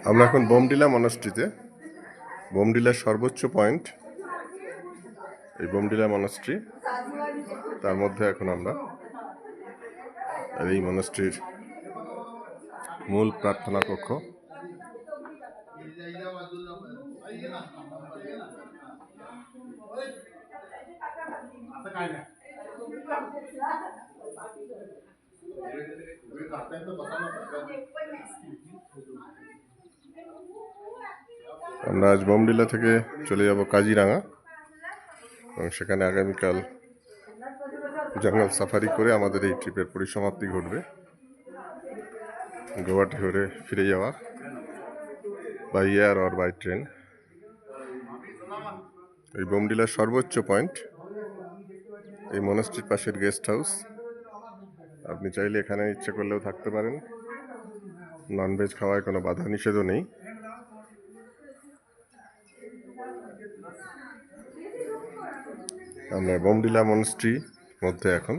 আমরা এখন বোমডিলা মনাস্ট্রিতে, বোমডিলার সর্বোচ্চ পয়েন্ট এই বোমডিলা মনাস্ট্রি। তার মধ্যে এখন আমরা এই মনাস্ট্রির মূল প্রার্থনা কক্ষ। আমরা আজ বোমডিলা থেকে চলে যাব কাজিরাঙা এবং সেখানে আগামীকাল জঙ্গল সাফারি করে আমাদের এই ট্রিপের পরিসমাপ্তি ঘটবে। গুয়াহাটি হয়ে ফিরে যাওয়া by air or by train. এই বোমডিলার সর্বোচ্চ পয়েন্ট এই মনাস্ট্রির পাশের গেস্ট হাউস। আপনি চাইলে এখানে ইচ্ছে করলেও থাকতে পারেন, ননভেজ খাওয়ায় কোনো বাধা নিষেধও নেই। আমরা বোমডিলা মনাস্ট্রির মধ্যে এখন।